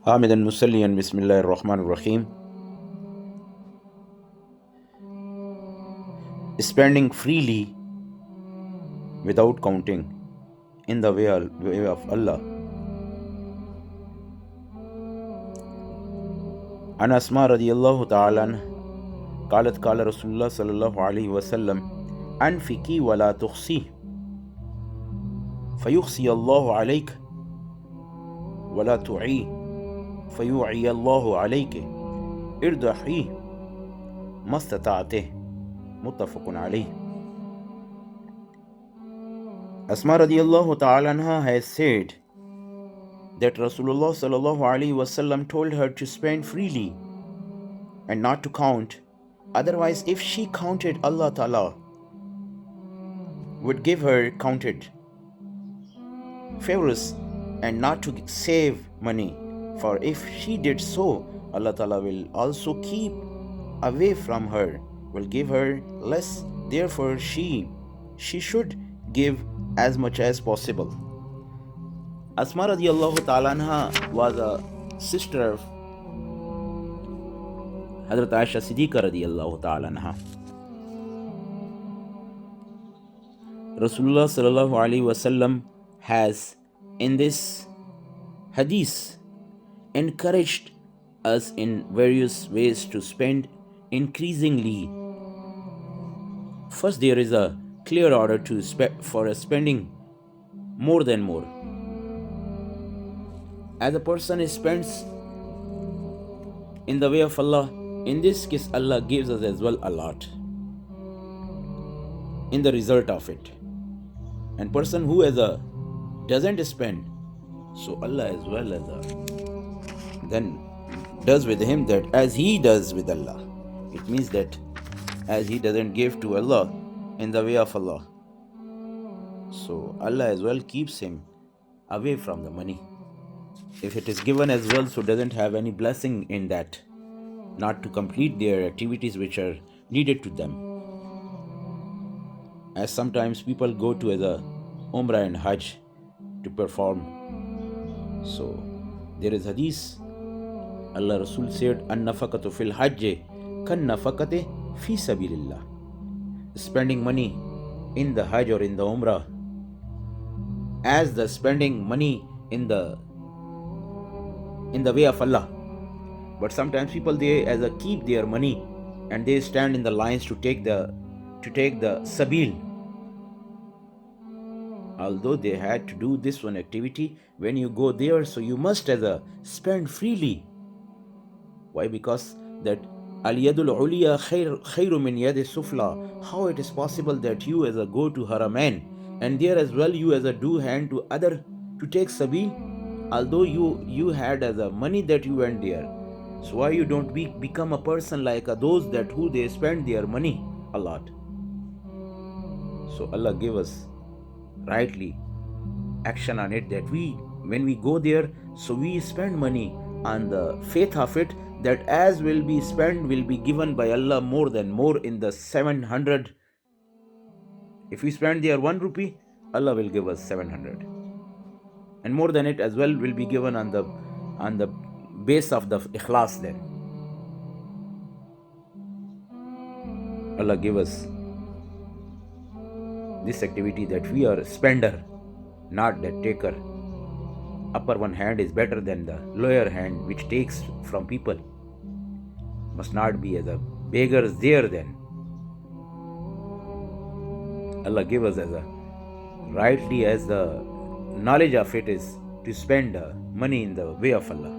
حامدا مصليا بسم الله الرحمن الرحيم. Spending freely without counting in the way of Allah. عن أسماء رضي الله تعالى عنها قالت قال رسول الله صلى الله عليه وسلم أنفقي ولا تخسي فيخسي الله عليك ولا تعي فيوعي الله عليك ارضحي ما استطعته متفق عليه. Asma radiallahu ta'ala anha has said that Rasulullah sallallahu alaihi wasallam told her to spend freely and not to count. Otherwise, if she counted, Allah Ta'ala would give her counted favors and not to save money. For if she did so, Allah Ta'ala will also keep away from her, will give her less. Therefore, she should give as much as possible. Asma radiallahu ta'ala anha was a sister of Hazrat Aisha Siddiqa radiallahu ta'ala anha. Rasulullah sallallahu alaihi wasallam has in this hadith encouraged us in various ways to spend increasingly. First, there is a clear order to for spending more than more. As a person spends in the way of Allah, in this case Allah gives us as well a lot in the result of it. And person who doesn't spend, so Allah as well then does with him that as he does with Allah. It means that as he doesn't give to Allah in the way of Allah, so Allah as well keeps him away from the money. If it is given as well, so doesn't have any blessing in that, not to complete their activities which are needed to them. As sometimes people go to the Umrah and Hajj to perform. So there is hadith, Allah Rasul said, An-nafaqatu fil hajj kan nafaqati fi sabilillah. Spending money in the Hajj or in the Umrah as the spending money in the way of Allah. But sometimes people they keep their money and they stand in the lines to take the sabil. Although they had to do this one activity, when you go there, so you must spend freely. Why? Because that al-yadul uliya khairu min yadi sufla. How it is possible that you go to Haramain and there as well you do hand to other to take sabil, although you had money that you went there. So why you don't become a person like those that who they spend their money a lot? So Allah give us rightly action on it, that when we go there, so we spend money on the faith of it, that as will be spent will be given by Allah more than more in the 700. If we spend there 1 rupee, Allah will give us 700, and more than it as well will be given on the base of the ikhlas. Then Allah give us this activity that we are a spender, not the taker. Upper one hand is better than the lower hand which takes from people. Must not be as a beggars there. Then Allah give us rightly as the knowledge of it is to spend money in the way of Allah.